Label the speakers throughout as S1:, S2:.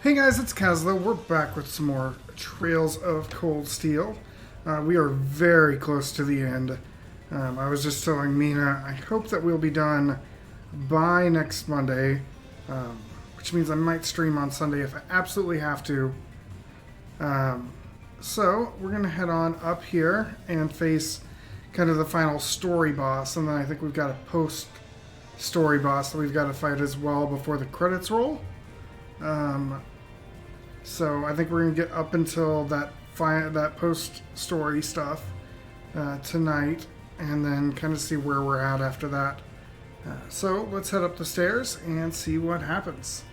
S1: Hey guys, it's Kazlo. We're back with some more Trails of Cold Steel. We are very close to the end. I was just telling Mina, I hope that we'll be done by next Monday, which means I might stream on Sunday if I absolutely have to. So we're going to head on up here and face kind of the final story boss, and then I think we've got a post-story boss that we've got to fight as well before the credits roll. So I think we're going to get up until that post-story stuff tonight, and then kind of see where we're at after that. So let's head up the stairs and see what happens.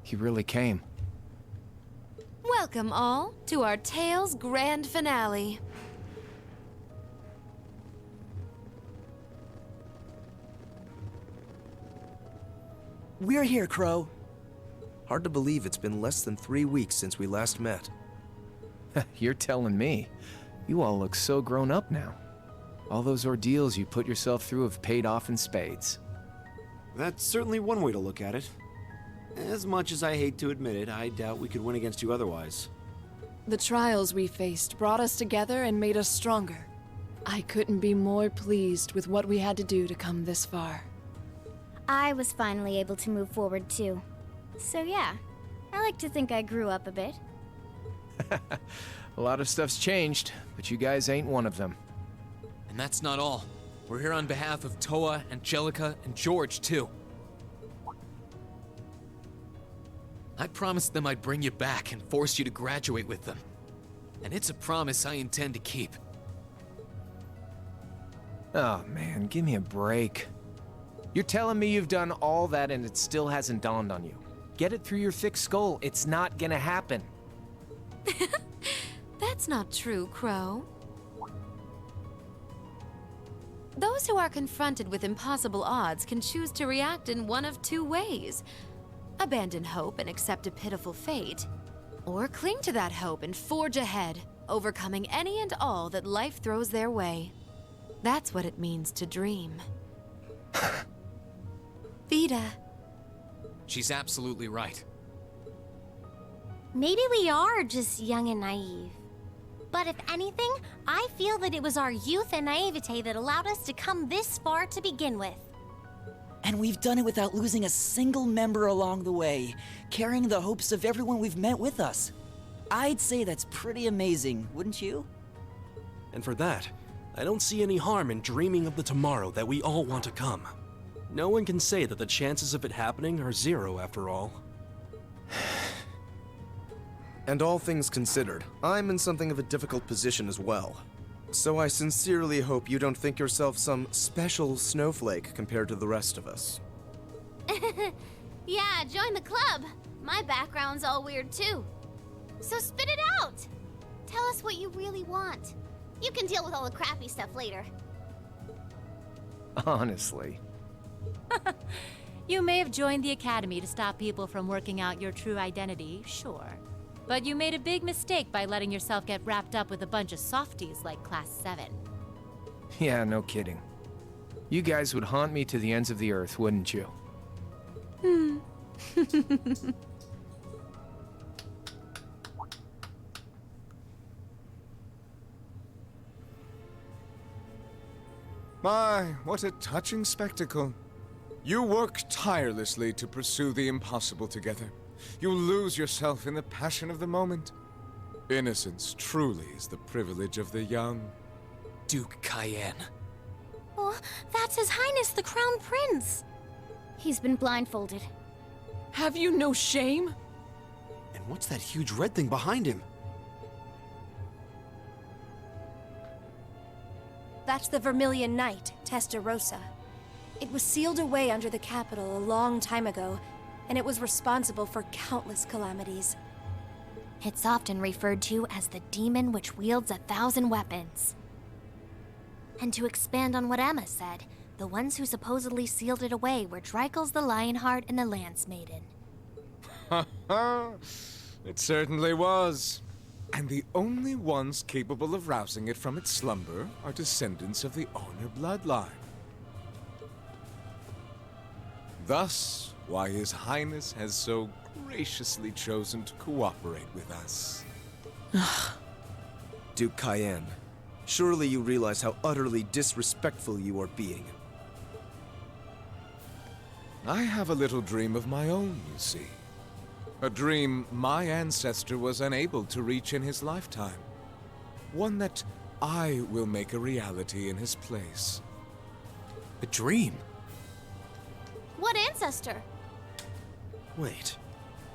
S2: He really came.
S3: Welcome all to our Tales Grand Finale.
S4: We're here, Crow.
S5: Hard to believe it's been less than 3 weeks since we last met.
S2: You're telling me. You all look so grown up now. All those ordeals you put yourself through have paid off in spades.
S6: That's certainly one way to look at it. As much as I hate to admit it, I doubt we could win against you otherwise.
S7: The trials we faced brought us together and made us stronger. I couldn't be more pleased with what we had to do to come this far.
S8: I was finally able to move forward too. So yeah, I like to think I grew up a bit.
S2: A lot of stuff's changed, but you guys ain't one of them.
S9: And that's not all. We're here on behalf of Toa, Angelica, and George, too. I promised them I'd bring you back and force you to graduate with them. And it's a promise I intend to keep.
S2: Oh man, give me a break. You're telling me you've done all that and it still hasn't dawned on you. Get it through your thick skull, it's not gonna happen.
S3: That's not true, Crow. Those who are confronted with impossible odds can choose to react in one of two ways. Abandon hope and accept a pitiful fate, or cling to that hope and forge ahead, overcoming any and all that life throws their way. That's what it means to dream. Vida.
S9: She's absolutely right.
S8: Maybe we are just young and naive. But if anything, I feel that it was our youth and naivete that allowed us to come this far to begin with.
S4: And we've done it without losing a single member along the way, carrying the hopes of everyone we've met with us. I'd say that's pretty amazing, wouldn't you?
S5: And for that, I don't see any harm in dreaming of the tomorrow that we all want to come. No one can say that the chances of it happening are zero after all. And all things considered, I'm in something of a difficult position as well. So I sincerely hope you don't think yourself some special snowflake compared to the rest of us.
S8: Yeah, join the club. My background's all weird too. So spit it out. Tell us what you really want. You can deal with all the crappy stuff later.
S2: Honestly.
S10: You may have joined the Academy to stop people from working out your true identity, sure. But you made a big mistake by letting yourself get wrapped up with a bunch of softies like Class VII.
S2: Yeah, no kidding. You guys would haunt me to the ends of the earth, wouldn't you?
S11: My, what a touching spectacle. You work tirelessly to pursue the impossible together. You lose yourself in the passion of the moment. Innocence truly is the privilege of the young.
S9: Duke Cayenne.
S8: Oh, that's His Highness the Crown Prince. He's been blindfolded.
S7: Have you no shame?
S6: And what's that huge red thing behind him?
S12: That's the Vermilion Knight, Testarossa. It was sealed away under the capital a long time ago, and it was responsible for countless calamities.
S8: It's often referred to as the demon which wields 1,000 weapons. And to expand on what Emma said, the ones who supposedly sealed it away were Dreikel's the Lionheart and the Lance Maiden.
S11: Ha ha! It certainly was. And the only ones capable of rousing it from its slumber are descendants of the Honor bloodline. Thus, why His Highness has so graciously chosen to cooperate with us.
S5: Duke Cayenne, surely you realize how utterly disrespectful you are being.
S11: I have a little dream of my own, you see. A dream my ancestor was unable to reach in his lifetime. One that I will make a reality in his place.
S6: A dream?
S8: What ancestor?
S6: Wait,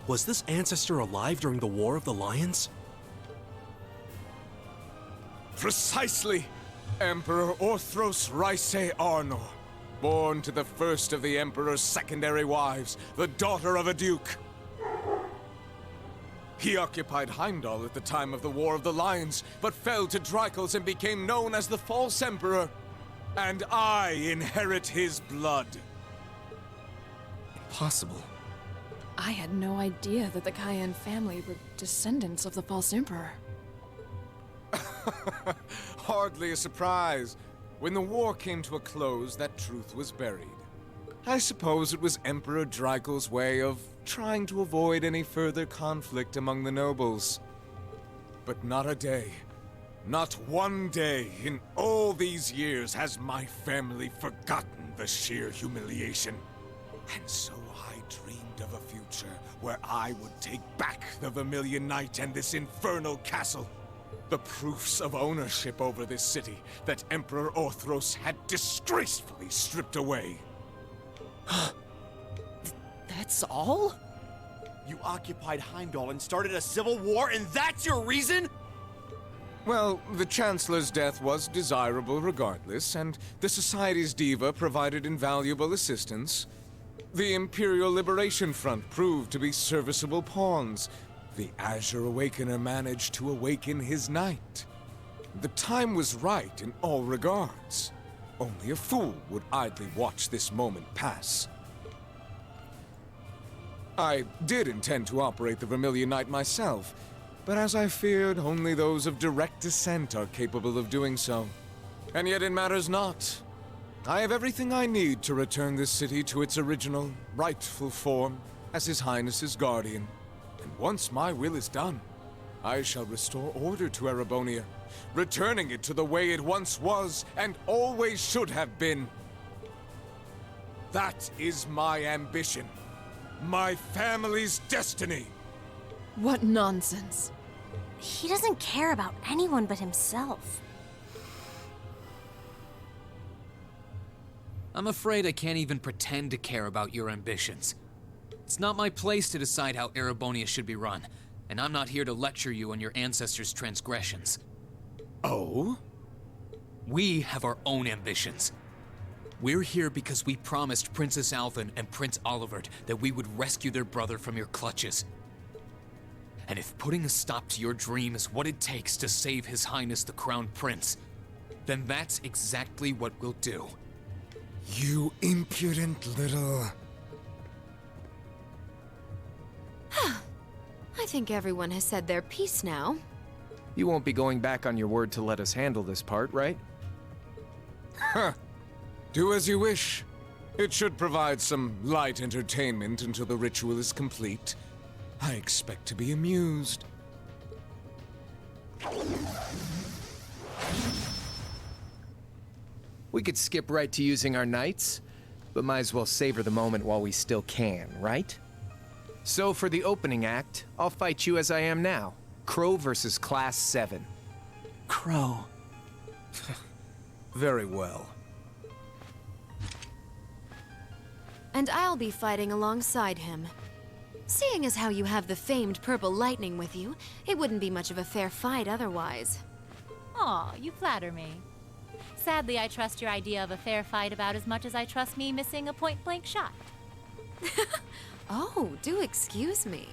S6: was this ancestor alive during the War of the Lions?
S11: Precisely! Emperor Orthros Raise Arnor, born to the first of the Emperor's secondary wives, the daughter of a duke. He occupied Heimdall at the time of the War of the Lions, but fell to Dreikel's and became known as the False Emperor. And I inherit his blood.
S6: Impossible.
S7: I had no idea that the Cayenne family were descendants of the False Emperor.
S11: Hardly a surprise. When the war came to a close, that truth was buried. I suppose it was Emperor Dreikel's way of trying to avoid any further conflict among the nobles. But not a day, not one day in all these years has my family forgotten the sheer humiliation. And so I dreamed of a future where I would take back the Vermilion Knight and this infernal castle. The proofs of ownership over this city that Emperor Orthros had disgracefully stripped away.
S4: That's all?
S6: You occupied Heimdall and started a civil war, and that's your reason?
S11: Well, the Chancellor's death was desirable regardless, and the Society's diva provided invaluable assistance. The Imperial Liberation Front proved to be serviceable pawns. The Azure Awakener managed to awaken his knight. The time was right in all regards. Only a fool would idly watch this moment pass. I did intend to operate the Vermilion Knight myself, but as I feared, only those of direct descent are capable of doing so. And yet it matters not. I have everything I need to return this city to its original, rightful form as His Highness's guardian. And once my will is done, I shall restore order to Erebonia, returning it to the way it once was and always should have been. That is my ambition. My family's destiny.
S7: What nonsense.
S8: He doesn't care about anyone but himself.
S9: I'm afraid I can't even pretend to care about your ambitions. It's not my place to decide how Erebonia should be run, and I'm not here to lecture you on your ancestors' transgressions.
S11: Oh?
S9: We have our own ambitions. We're here because we promised Princess Alvin and Prince Olivert that we would rescue their brother from your clutches. And if putting a stop to your dream is what it takes to save His Highness the Crown Prince, then that's exactly what we'll do.
S11: You impudent little...
S3: I think everyone has said their piece now.
S2: You won't be going back on your word to let us handle this part, right?
S11: Huh. Do as you wish. It should provide some light entertainment until the ritual is complete. I expect to be amused.
S2: We could skip right to using our knights, but might as well savor the moment while we still can, right? So for the opening act, I'll fight you as I am now. Crow versus Class VII.
S4: Crow.
S5: Very well.
S3: And I'll be fighting alongside him. Seeing as how you have the famed purple lightning with you, it wouldn't be much of a fair fight otherwise.
S10: Aw, you flatter me. Sadly, I trust your idea of a fair fight about as much as I trust me missing a point-blank shot.
S3: Oh, do excuse me.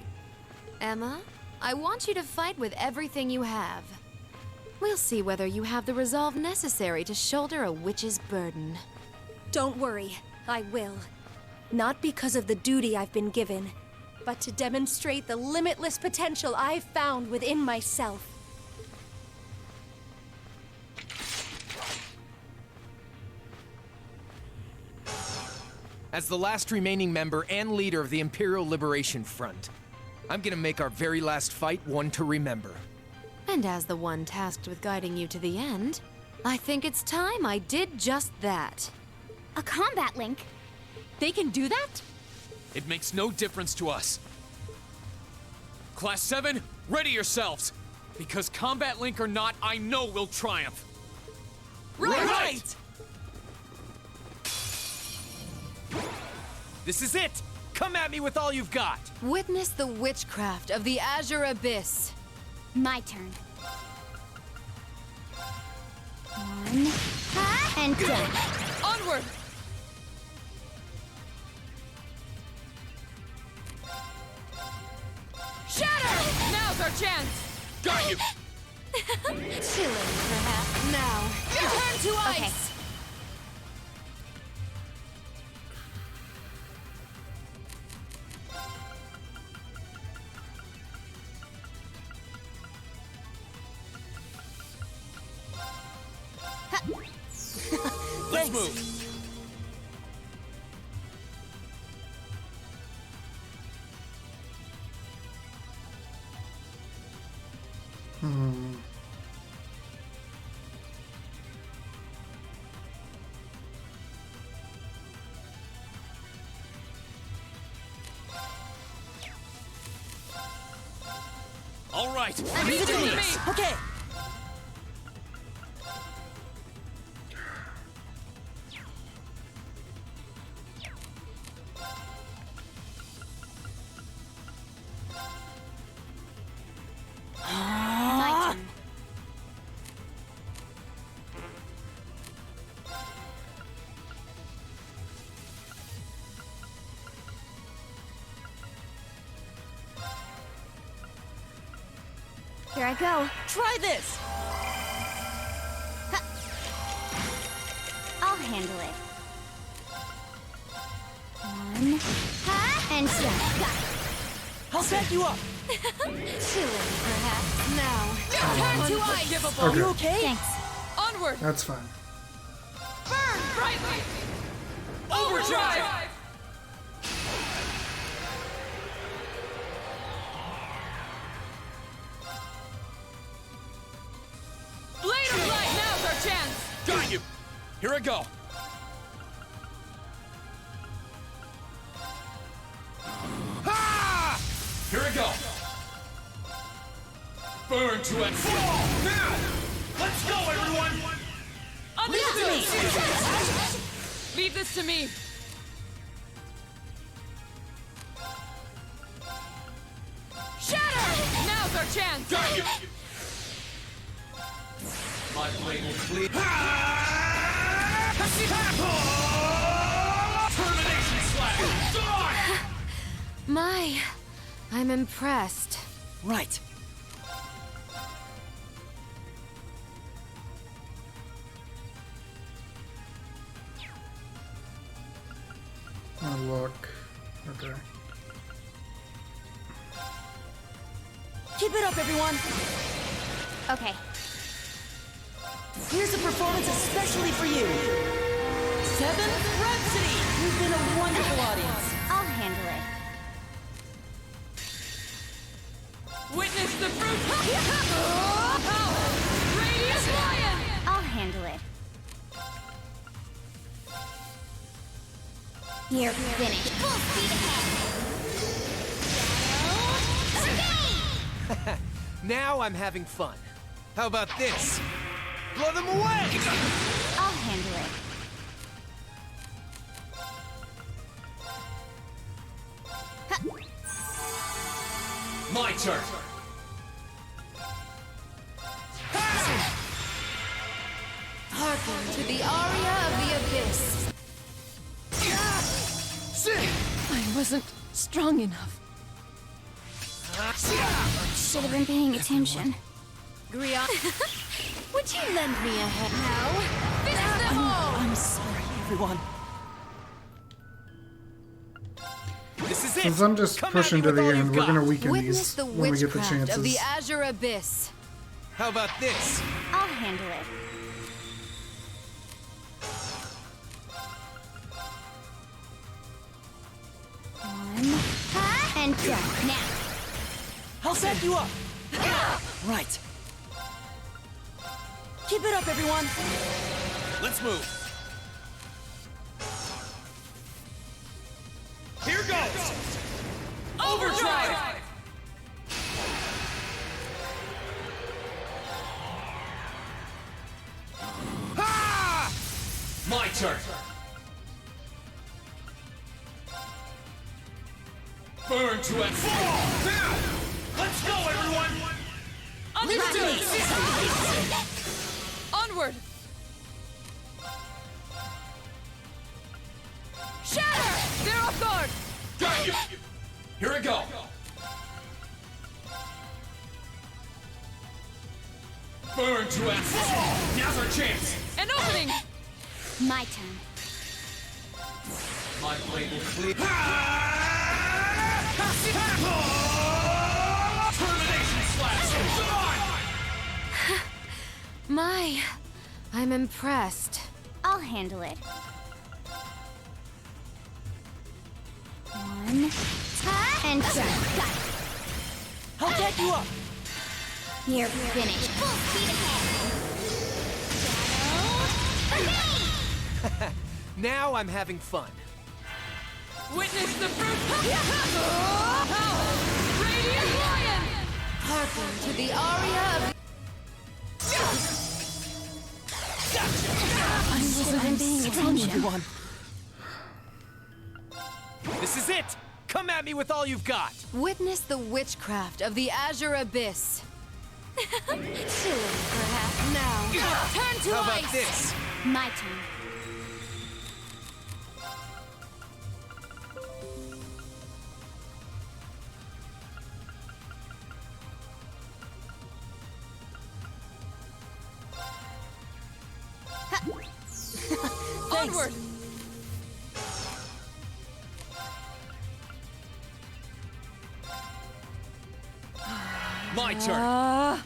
S3: Emma, I want you to fight with everything you have. We'll see whether you have the resolve necessary to shoulder a witch's burden.
S12: Don't worry, I will. Not because of the duty I've been given, but to demonstrate the limitless potential I've found within myself.
S2: As the last remaining member and leader of the Imperial Liberation Front, I'm gonna make our very last fight one to remember.
S3: And as the one tasked with guiding you to the end, I think it's time I did just that.
S8: A combat link?
S10: They can do that?
S9: It makes no difference to us. Class 7, ready yourselves! Because combat link or not, I know we'll triumph!
S4: Right!
S2: This is it! Come at me with all you've got!
S3: Witness the witchcraft of the Azure Abyss.
S8: My turn. On, and done.
S7: Onward! Shatter! Now's our chance!
S9: Got you!
S3: Chilling, perhaps. Now,
S7: Return to ice!
S8: Okay.
S9: Let's move! All right!
S4: Leave it to me! Okay!
S8: My turn. Here I go.
S4: Try this!
S8: I'll handle it. One, and done. Got it.
S4: I'll back you up!
S3: chilling, perhaps. Now,
S7: Return to ice!
S4: Unforgivable!
S1: Okay.
S4: You okay?
S8: Thanks.
S7: Onward!
S1: That's fine.
S7: Burn brightly! Overdrive! Blade of light! Now's our chance!
S9: Got you! Here I go! Ah! Here I go! Burn to and fall! Now! Let's go, everyone!
S7: Understood! Leave this to me! Shatter! Now's our chance!
S9: Got you! My blade will bleed. Termination slash! Done!
S3: my, I'm impressed.
S4: Right.
S1: Oh, look. Okay.
S4: Keep it up, everyone!
S8: Okay.
S4: Here's a performance especially for you! 7th Rhapsody! You've been a wonderful audience.
S8: I'll handle it.
S7: Witness the fruit! Radiant Lion!
S8: I'll handle it. You're finished. Full speed ahead.
S2: Now I'm having fun. How about this? Blow them away!
S8: I'll handle it.
S9: My turn!
S3: Hearken to the aria of the abyss.
S7: I wasn't strong enough.
S8: Should have been paying attention.
S3: Grian, would you lend me a hand now? Finish them all!
S4: I'm sorry, everyone.
S2: This is it!
S1: Since I'm just
S2: Come at
S1: pushing
S2: me
S1: to
S2: with
S1: the
S2: all
S1: end,
S2: you've
S1: we're gonna
S2: got.
S1: weaken
S3: Witness
S1: these
S3: the
S1: when we get the
S3: witchcraft
S1: chances.
S3: of the Azure Abyss.
S2: How about this?
S8: I'll handle it. One, and done. Now.
S4: I'll set you up! Right. Keep it up, everyone!
S9: Let's move. Here goes! Overdrive! Ha! My turn. Burn to a fall! Now! Let's go, everyone!
S7: Understood! Onward! Shatter! They're off guard!
S9: Got you! Here we go! Burn to a fall! Now's our chance!
S7: An opening!
S8: My turn.
S9: My blade will cleave. Termination slash!
S3: My, I'm impressed.
S8: I'll handle it. One, and done. Got it.
S4: I'll get you up!
S8: You're finished. Full speed ahead.
S2: Now I'm having fun.
S7: Witness the fruit! Radiant Lion!
S3: Hearken to the aria of
S7: I wasn't
S8: paying
S7: strong
S8: attention.
S7: everyone.
S2: This is it! Come at me with all you've got!
S3: Witness the witchcraft of the Azure Abyss.
S8: Chilling, perhaps.
S3: Now, turn to
S2: How
S3: ice!
S2: about this?
S8: My turn.
S7: Onward!
S9: My turn!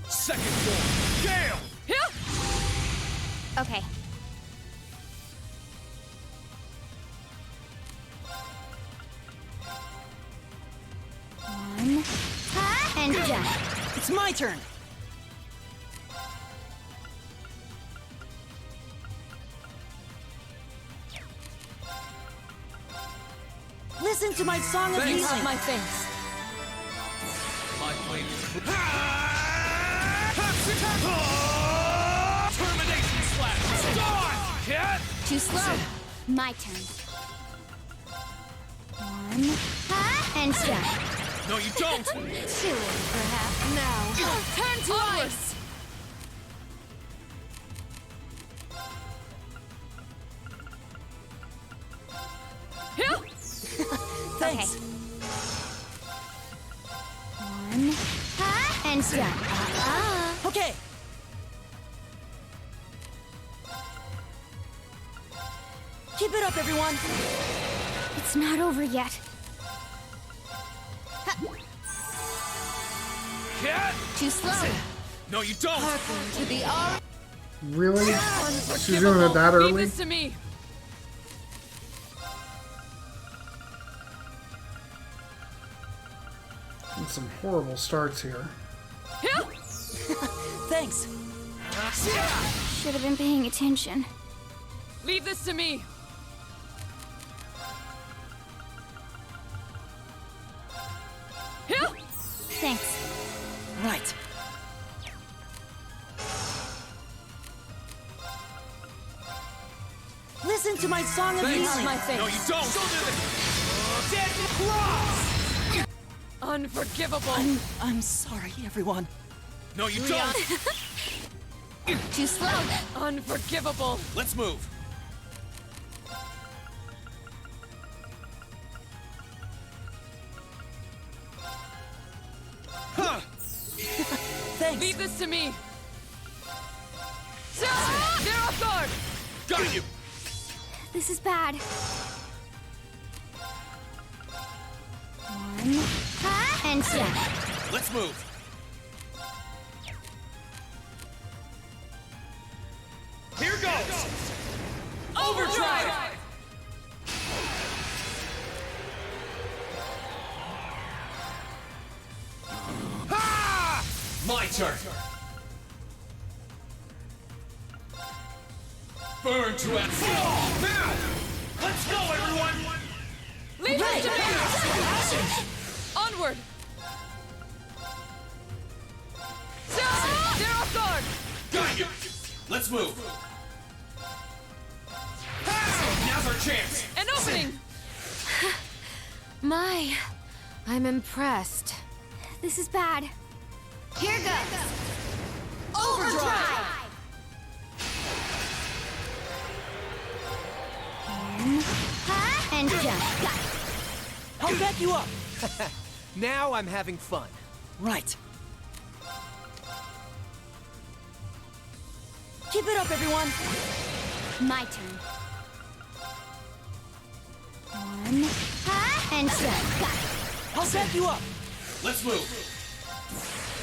S9: Second form! Gale!
S8: Okay. One, and done.
S4: It's my turn! Listen to my song of
S7: You
S4: music!
S7: have my thanks.
S9: My blade will Termination slash! Dawn! Cat!
S8: Too slow. My turn. One, and done.
S9: No, you don't!
S8: Chilling, perhaps.
S3: Now, turn to ice!
S4: Thanks!
S8: One, and done.
S4: Okay! Keep it up, everyone!
S8: It's not over yet.
S3: Too slow.
S9: No, you don't!
S3: Hearken to the R.
S1: Really? She's doing it that early?
S7: Leave this to me.
S1: And some horrible starts here.
S4: Thanks.
S8: Should have been paying attention.
S7: Leave this to me.
S8: Thanks.
S4: Right. Listen to my song of healing.
S7: My face.
S9: No, you don't! Dead cross!
S7: Unforgivable.
S4: I'm sorry, everyone.
S9: No, you don't!
S3: Too slow.
S7: Unforgivable.
S9: Let's move! Huh!
S4: Thanks.
S7: Leave this to me. They're off guard.
S9: Got you!
S8: This is bad. One, and jump.
S9: Let's move! Here goes!
S7: Overdrive.
S9: Ha! My turn! Burn to action! Now! Let's go, everyone!
S7: Leave this to me. Onward. They're off guard.
S9: Got you! Let's move! Now's our chance!
S7: An opening.
S3: My, I'm impressed.
S8: This is bad. Here goes.
S7: Overdrive.
S8: And jump. Got it.
S4: I'll back you up.
S2: Now I'm having fun.
S4: Right. Keep it up, everyone.
S8: My turn. One, and jump. Got it.
S4: I'll back you up.
S9: Let's move!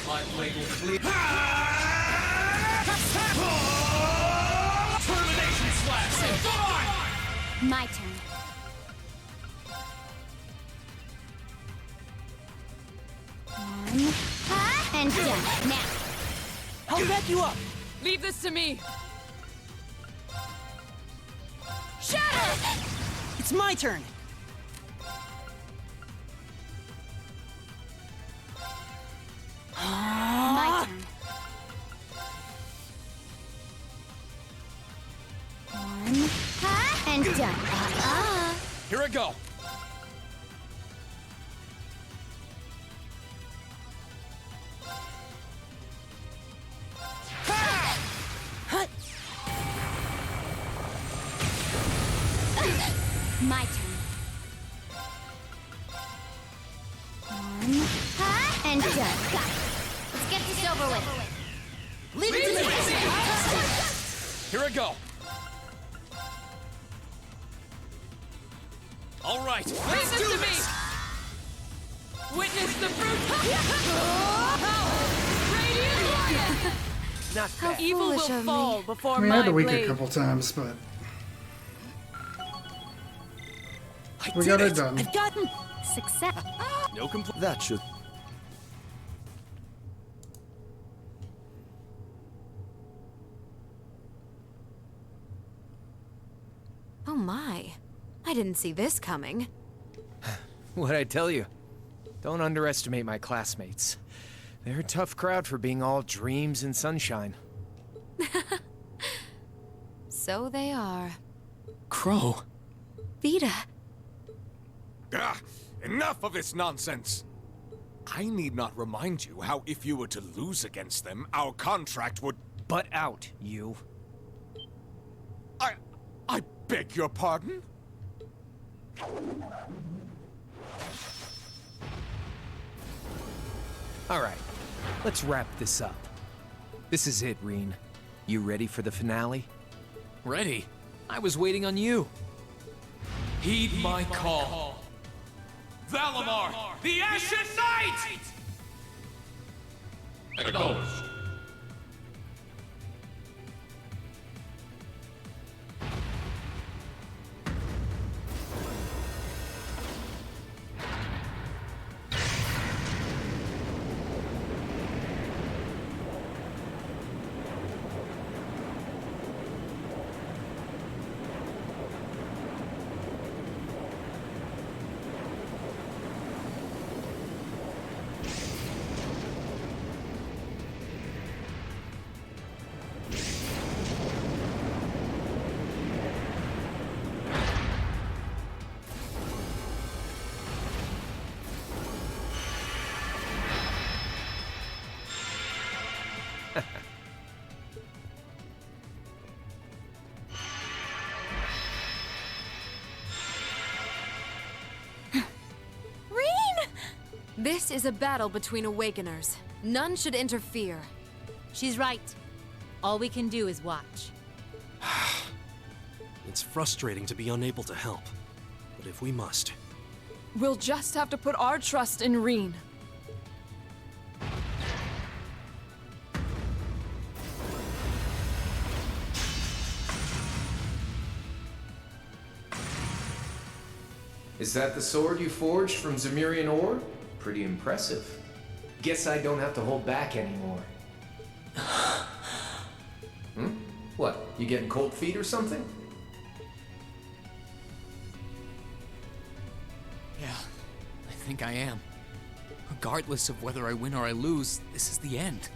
S9: My blade will clear. Termination slash! Go on!
S8: My turn. One, and jump. Now.
S4: I'll back you up.
S7: Leave this to me. Shatter.
S4: It's my turn.
S8: My turn. One, and jump.
S9: Here I go!
S4: Hut.
S8: My turn. One, and jump. Got it. Let's get this over with.
S4: Leave it to me.
S9: Here I go! All right,
S7: Leave
S9: let's
S7: this
S9: do
S7: to
S9: this!
S7: me. Witness the fruit. Radiant.
S2: Not
S3: How
S2: bad.
S7: Evil
S3: foolish
S7: will
S3: of
S7: fall
S3: me.
S7: before
S1: I mean, I
S7: my
S1: had to weak
S7: blade.
S1: a couple times, but
S9: I
S1: we
S9: did
S1: got
S9: it!
S1: it done.
S8: I've gotten success.
S9: No complaint.
S5: That should.
S3: Oh my. I didn't see this coming.
S2: What'd I tell you? Don't underestimate my classmates. They're a tough crowd for being all dreams and sunshine.
S3: So they are.
S9: Crow.
S3: Vita.
S11: Enough of this nonsense! I need not remind you how if you were to lose against them, our contract would...
S2: Butt out, you.
S11: I beg your pardon?
S2: All right, let's wrap this up. This is it, Rean. You ready for the finale?
S9: Ready? I was waiting on you. Heed my call. Valimar, the Ashen Knight!
S13: Acknowledged.
S3: This is a battle between Awakeners. None should interfere.
S10: She's right. All we can do is watch.
S14: It's frustrating to be unable to help, but if we must...
S7: We'll just have to put our trust in Rean.
S2: Is that the sword you forged from Ymirian ore? Pretty impressive. Guess I don't have to hold back anymore. What, you getting cold feet or something?
S9: Yeah, I think I am. Regardless of whether I win or I lose, this is the end.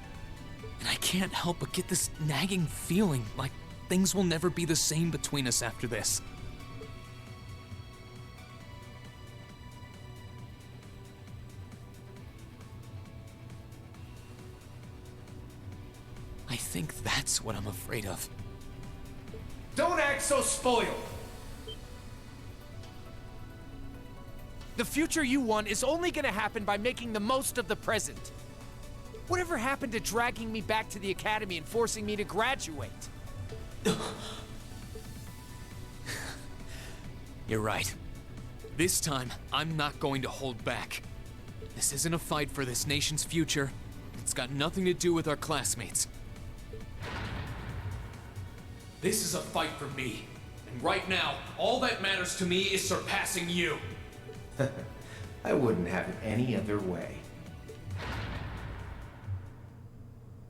S9: And I can't help but get this nagging feeling like things will never be the same between us after this. I think that's what I'm afraid of.
S2: Don't act so spoiled! The future you want is only gonna happen by making the most of the present. Whatever happened to dragging me back to the academy and forcing me to graduate?
S9: You're right. This time, I'm not going to hold back. This isn't a fight for this nation's future. It's got nothing to do with our classmates. This is a fight for me. And right now, all that matters to me is surpassing you.
S2: I wouldn't have it any other way.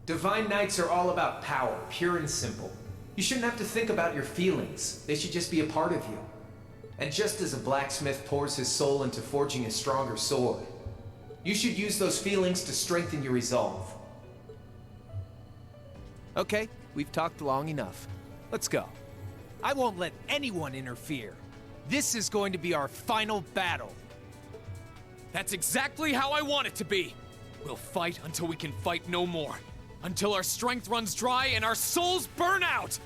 S2: Divine Knights are all about power, pure and simple. You shouldn't have to think about your feelings. They should just be a part of you. And just as a blacksmith pours his soul into forging a stronger sword, you should use those feelings to strengthen your resolve. Okay, we've talked long enough. Let's go. I won't let anyone interfere. This is going to be our final battle.
S9: That's exactly how I want it to be. We'll fight until we can fight no more. Until our strength runs dry and our souls burn out!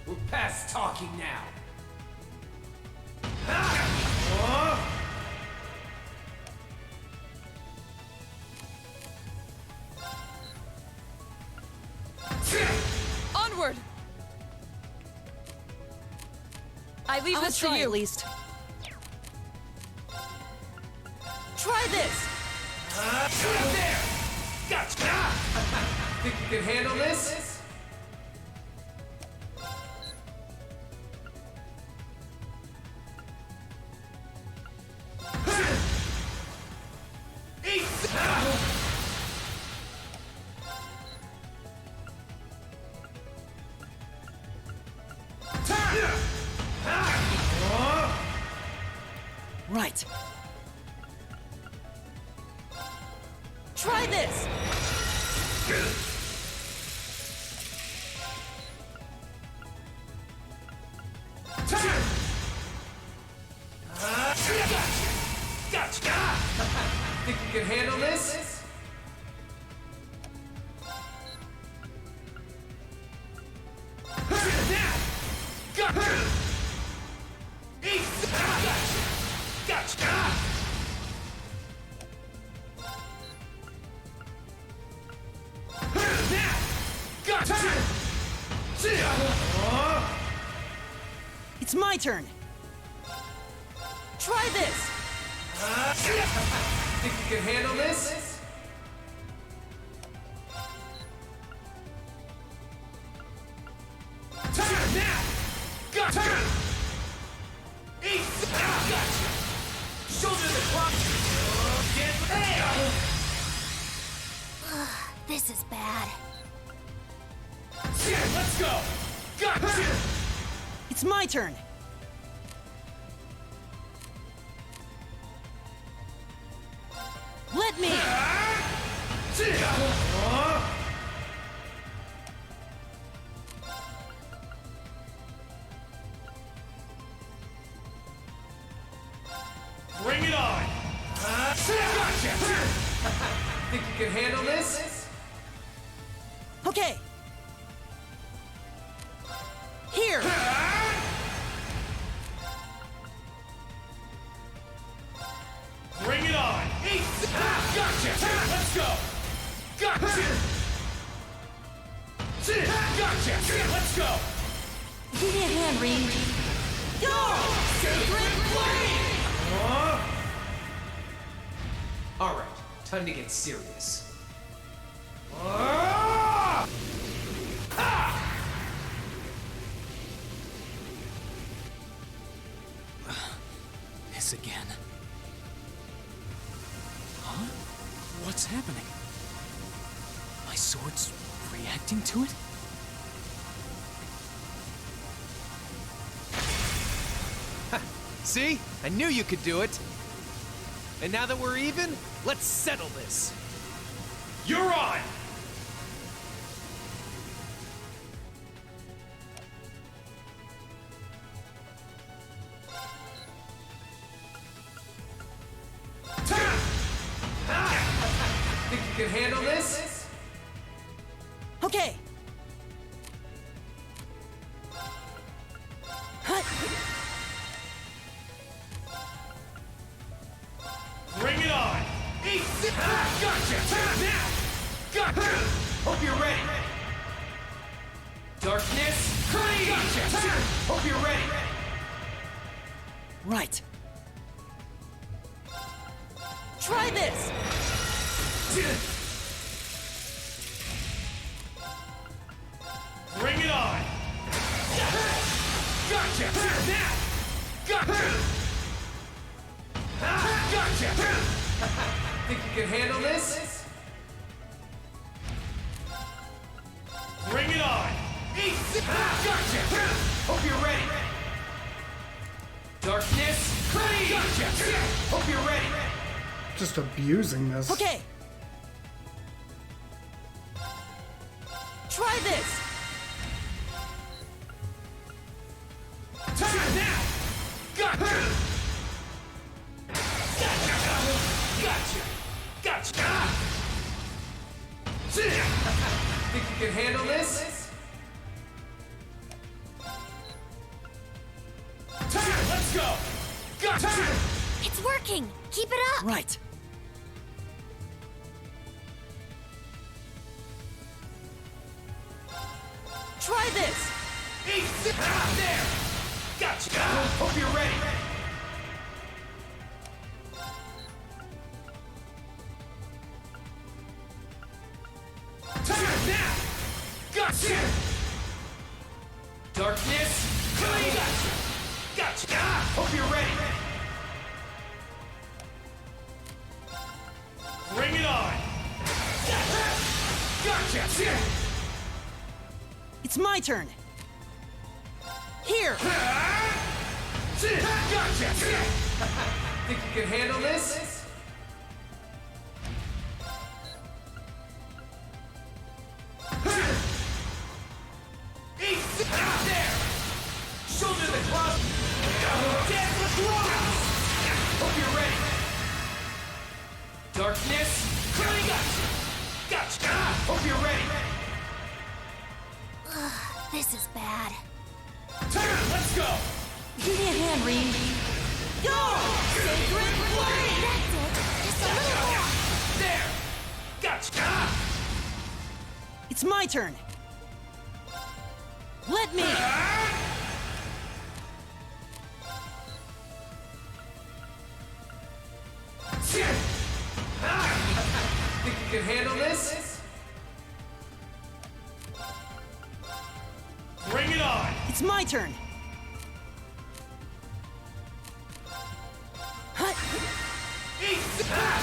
S2: We're past talking now.
S7: Onward! I leave this to you.
S4: At least.
S7: Try this!
S2: Right there! Gotcha! Think you can handle this?
S4: Right.
S7: Try this!
S2: Gotcha! Think you can handle this?
S4: It's my turn! Try this!
S2: Think you can handle this? Turn now! Gotcha! Eat! Gotcha! Shoulder the clock! Get there!
S8: This is bad.
S2: Let's go! Gotcha!
S4: It's my turn! Let me!
S2: Bring it on! Gotcha! Think you can handle this?
S4: Okay! Here!
S2: Bring it on! Eat! Gotcha! Let's go! Gotcha! Gotcha! Let's go!
S4: Give me a hand, Rean. Go! Sacred Flame!
S2: Alright, time to get serious.
S9: This again. Huh? What's happening? My sword's reacting to it?
S2: See? I knew you could do it! And now that we're even, let's settle this! You're on! Think you can handle this?
S4: Okay!
S2: Bring it on! Eat! Gotcha! Now! Gotcha! Hope you're ready! Darkness! Gotcha! Hope you're ready!
S4: Right. Try this!
S2: Bring it on! Gotcha! Now! Gotcha! Gotcha! Think you can handle this? Bring it on! Eat! Gotcha! Hope you're ready! Darkness! Gotcha! Hope you're ready!
S1: Just abusing this.
S4: Okay! Try this!
S2: Turn now! Gotcha! Gotcha! Gotcha! Think you can handle this? Turn! Let's go! Gotcha!
S8: It's working! Keep it up!
S4: Right. Try this!
S2: Eat! There! Gotcha! Hope you're ready! Turn now! Gotcha! Darkness! Gotcha! Gotcha! Hope you're ready! Bring it on! Gotcha!
S4: It's my turn! Here!
S2: Gotcha! Think you can handle this? Eat! There! Shoulder the cross! Dance the cross! Hope you're ready! Darkness! Gotcha! Gotcha! Hope you're ready!
S8: This is bad.
S2: Turn! Let's go!
S4: Give me a hand, Rean. Go! Sacred Flame!
S8: That's it. Just a little more.
S2: There! Gotcha!
S4: It's my turn! Let me!
S2: Think you can handle this?
S14: Bring it on!
S4: It's my turn!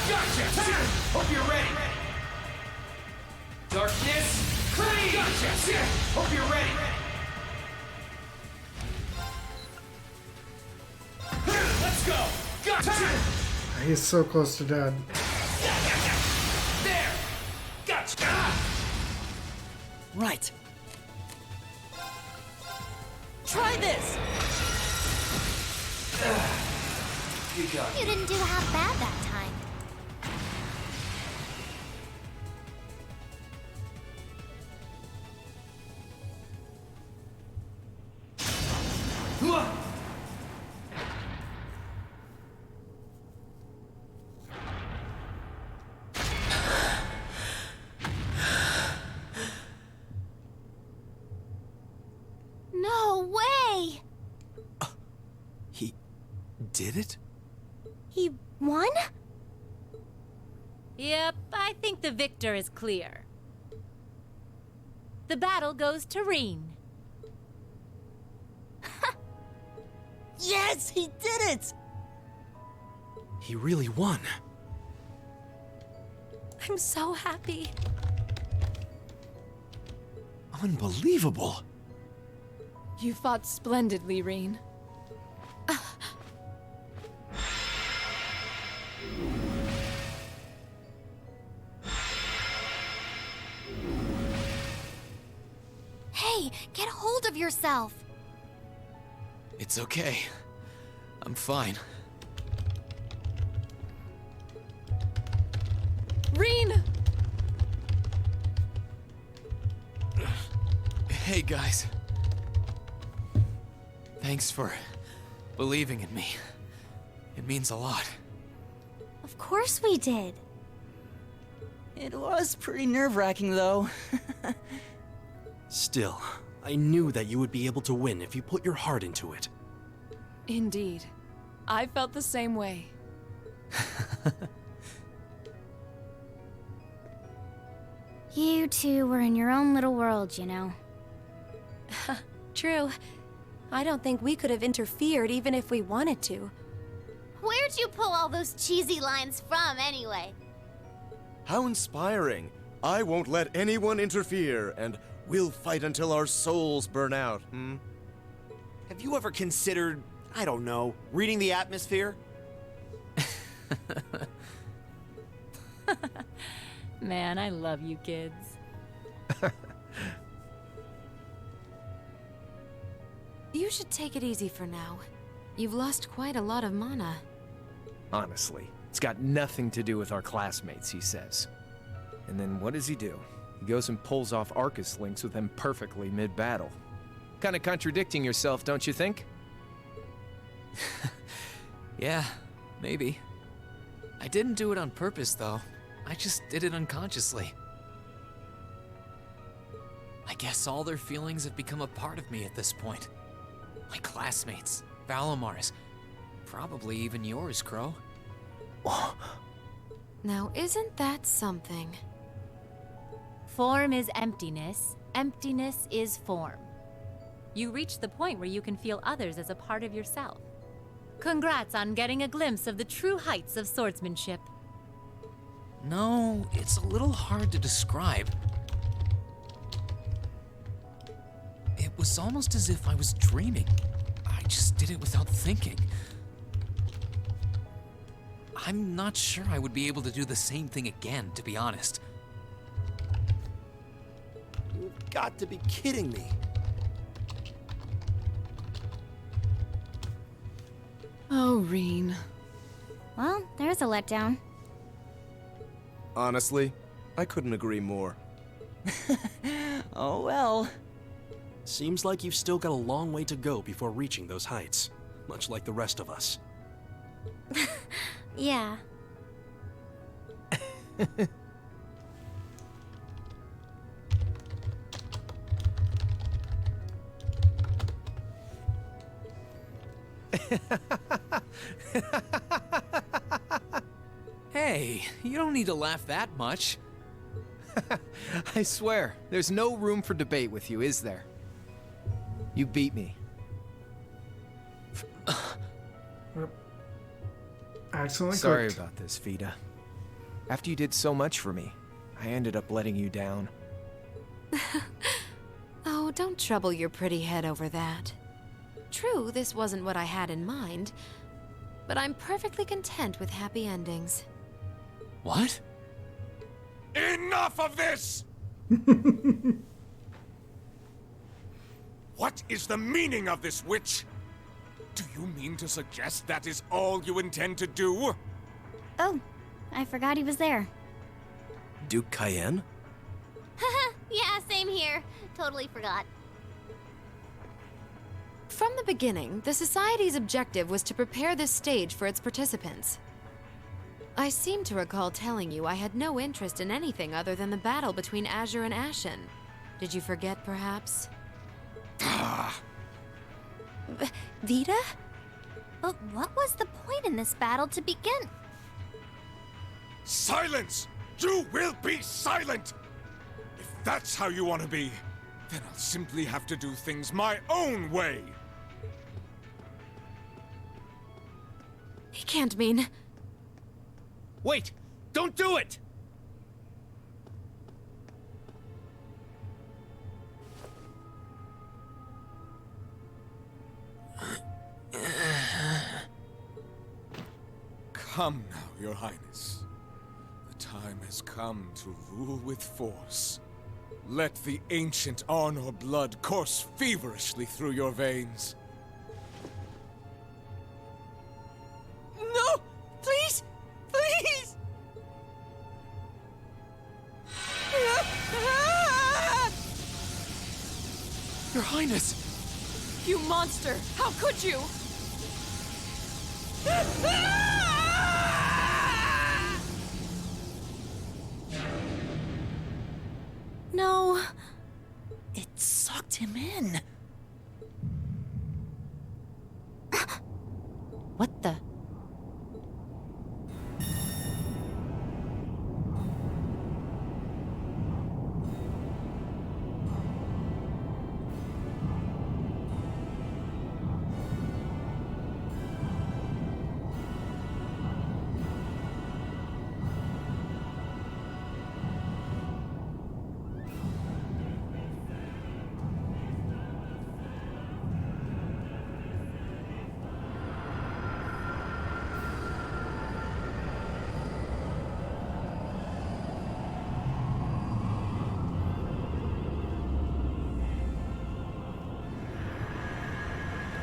S2: Gotcha! Hope you're ready. Darkness, clean! Gotcha! Hope you're ready. Let's go! Gotcha!
S1: He's so close to dead.
S2: There! Gotcha!
S4: Right. Try this!
S2: You got it.
S8: You didn't do half bad that time. No way!
S5: He did it?
S12: He won?
S10: Yep, I think the victor is clear. The battle goes to Rean.
S4: Yes, he did it!
S14: He really won.
S12: I'm so happy.
S14: Unbelievable.
S7: You fought splendidly, Rean.
S8: Hey, get hold of yourself.
S9: It's okay. I'm fine.
S7: Rean!
S9: Hey, guys. Thanks for believing in me. It means a lot.
S8: Of course we did.
S4: It was pretty nerve-wracking, though.
S14: Still, I knew that you would be able to win if you put your heart into it.
S7: Indeed. I felt the same way.
S8: You two were in your own little world, you know.
S12: True. I don't think we could have interfered even if we wanted to.
S8: Where'd you pull all those cheesy lines from, anyway?
S5: How inspiring. I won't let anyone interfere, and we'll fight until our souls burn out,
S6: Have you ever considered, I don't know, reading the atmosphere?
S10: Man, I love you kids.
S3: You should take it easy for now. You've lost quite a lot of mana.
S2: Honestly, it's got nothing to do with our classmates, he says. And then what does he do? He goes and pulls off Arcus links with them perfectly mid-battle. Kinda contradicting yourself, don't you think?
S9: Yeah, maybe. I didn't do it on purpose, though. I just did it unconsciously. I guess all their feelings have become a part of me at this point. My classmates, Valimar's, probably even yours, Crow.
S3: Now isn't that something?
S10: Form is emptiness. Emptiness is form. You reach the point where you can feel others as a part of yourself. Congrats on getting a glimpse of the true heights of swordsmanship.
S9: No, it's a little hard to describe. It was almost as if I was dreaming. I just did it without thinking. I'm not sure I would be able to do the same thing again, to be honest.
S14: You've got to be kidding me.
S7: Oh, Rean.
S8: Well, there's a letdown.
S5: Honestly, I couldn't agree more.
S4: Oh well.
S14: Seems like you've still got a long way to go before reaching those heights, much like the rest of us.
S8: Yeah.
S9: Hey, you don't need to laugh that much.
S2: I swear, there's no room for debate with you, is there? You beat me.
S1: Excellent.
S2: Sorry about this, Vida. After you did so much for me, I ended up letting you down.
S3: Oh, don't trouble your pretty head over that. True, this wasn't what I had in mind, but I'm perfectly content with happy endings.
S9: What?
S11: Enough of this! What is the meaning of this, witch? Do you mean to suggest that is all you intend to do?
S8: Oh, I forgot he was there.
S14: Duke Cayenne?
S8: Yeah, same here. Totally forgot.
S3: From the beginning, the Society's objective was to prepare this stage for its participants. I seem to recall telling you I had no interest in anything other than the battle between Azure and Ashen. Did you forget, perhaps?
S12: Vida?
S8: But what was the point in this battle to begin?
S11: Silence! You will be silent! If that's how you want to be, then I'll simply have to do things my own way!
S3: He can't mean...
S9: Wait! Don't do it!
S11: Come now, Your Highness. The time has come to rule with force. Let the ancient Arnor blood course feverishly through your veins.
S4: No! Please! Please!
S9: Your Highness!
S7: You monster! How could you?
S12: No.
S4: It sucked him in.
S3: What the...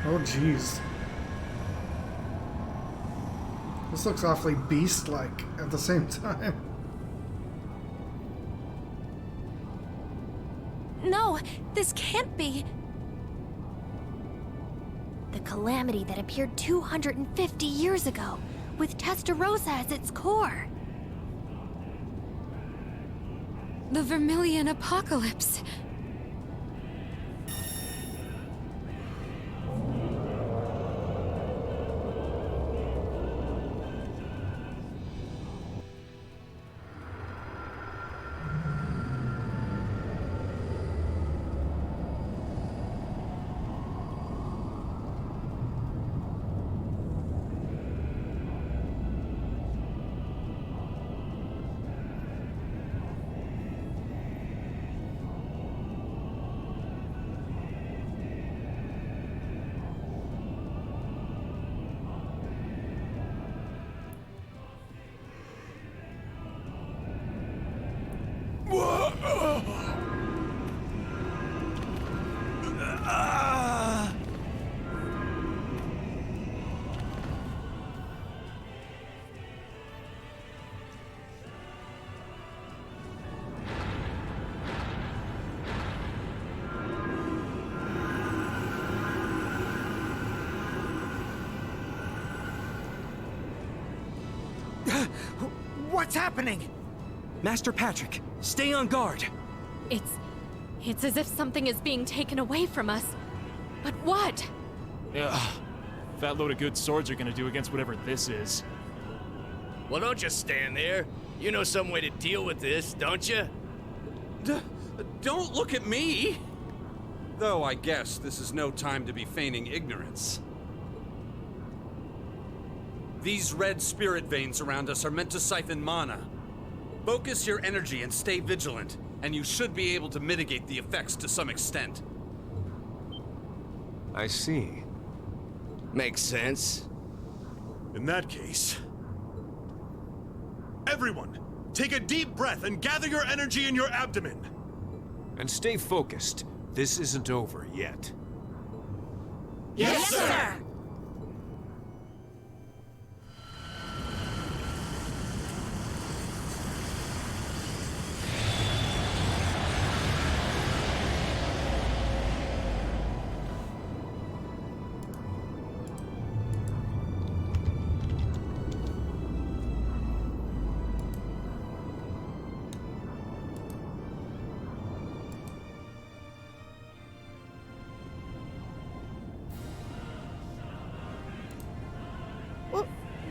S1: Oh, jeez. This looks awfully beast-like at the same time.
S12: No, this can't be.
S8: The calamity that appeared 250 years ago, with Testarossa as its core.
S3: The Vermilion Apocalypse.
S4: What's happening?
S14: Master Patrick, stay on guard.
S7: It's as if something is being taken away from us. But what?
S14: Ugh.
S13: fat load of good swords are gonna do against whatever this is.
S15: Well, don't just stand there. You know some way to deal with this, don't you?
S16: Don't look at me! Though I guess this is no time to be feigning ignorance. These red spirit veins around us are meant to siphon mana. Focus your energy and stay vigilant, and you should be able to mitigate the effects to some extent.
S11: I see.
S15: Makes sense.
S17: In that case... Everyone, take a deep breath and gather your energy in your abdomen.
S11: And stay focused. This isn't over yet.
S12: Yes, sir!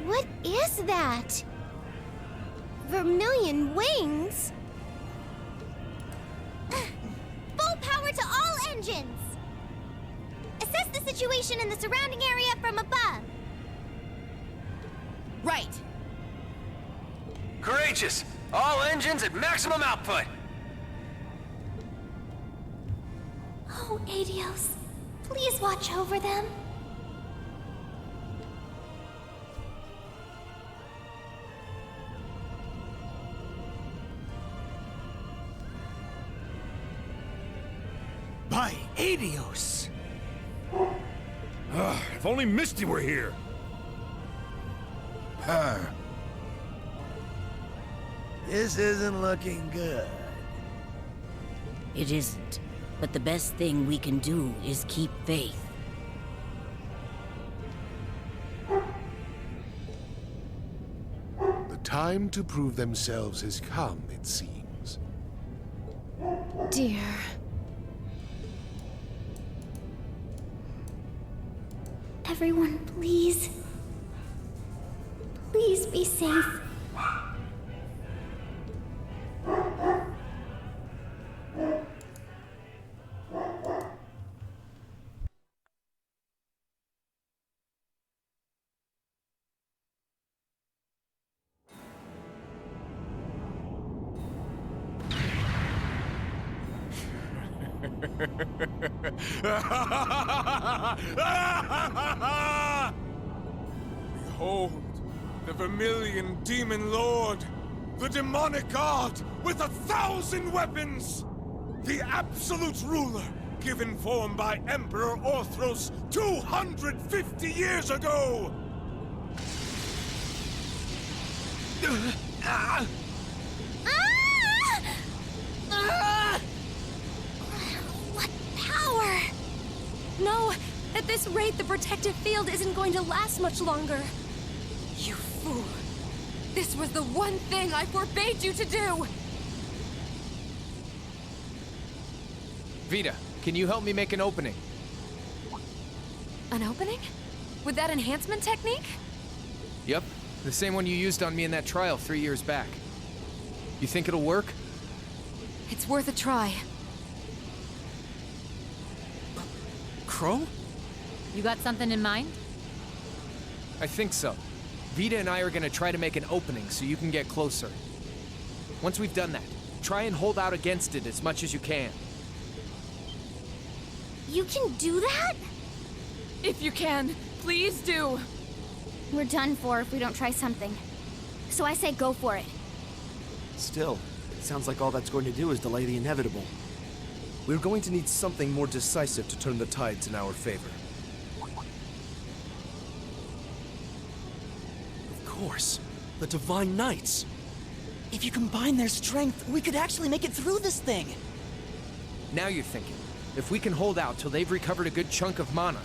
S8: What is that? Vermilion wings? Full power to all engines! Assess the situation in the surrounding area from above.
S2: Right! Courageous! All engines at maximum output!
S8: Oh, Adios. Please watch over them.
S17: By Adios! If only Misty were here!
S18: This isn't looking good.
S19: It isn't. But the best thing we can do is keep faith.
S20: The time to prove themselves has come, it seems.
S7: Dear.
S8: Everyone, please. Please be safe.
S11: Behold, the Vermilion Demon Lord, the demonic god with 1,000 weapons! The absolute ruler, given form by Emperor Orthros 250 years ago!
S12: What power! No! At this rate, the protective field isn't going to last much longer.
S3: You fool! This was the one thing I forbade you to do!
S2: Vita, can you help me make an opening?
S3: An opening? With that enhancement technique?
S2: Yep, the same one you used on me in that trial 3 years back. You think it'll work?
S3: It's worth a try.
S13: Crow?
S10: You got something in mind?
S2: I think so. Vita and I are gonna try to make an opening so you can get closer. Once we've done that, try and hold out against it as much as you can.
S8: You can do that?
S7: If you can, please do.
S8: We're done for if we don't try something. So I say go for it.
S6: Still, it sounds like all that's going to do is delay the inevitable.
S5: We're going to need something more decisive to turn the tides in our favor.
S14: Of course. The Divine Knights.
S4: If you combine their strength, we could actually make it through this thing.
S2: Now you're thinking. If we can hold out till they've recovered a good chunk of mana,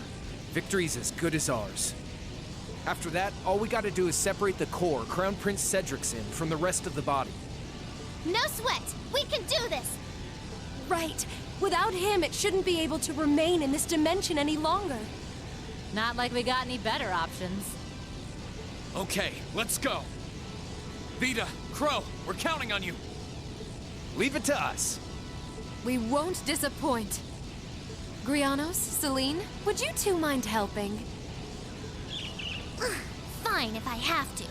S2: victory's as good as ours. After that, all we gotta do is separate the core Crown Prince Cedric's in from the rest of the body.
S8: No sweat! We can do this!
S12: Right. Without him, it shouldn't be able to remain in this dimension any longer.
S10: Not like we got any better options.
S9: Okay, let's go. Vita, Crow, we're counting on you.
S2: Leave it to us.
S3: We won't disappoint. Grianos, Celine, would you two mind helping?
S8: Fine if I have to.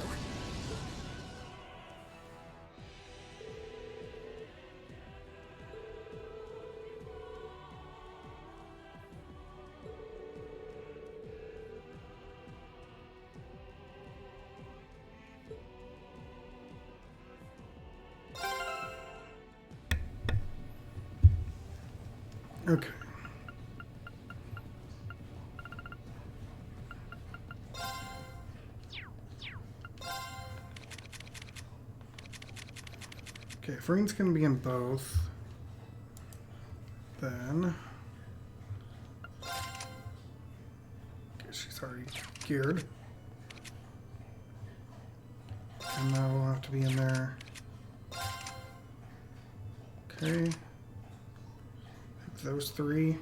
S1: Okay. Okay, if Rean's gonna be in both, then okay, she's already geared. And now we'll have to be in there. Okay. Those three.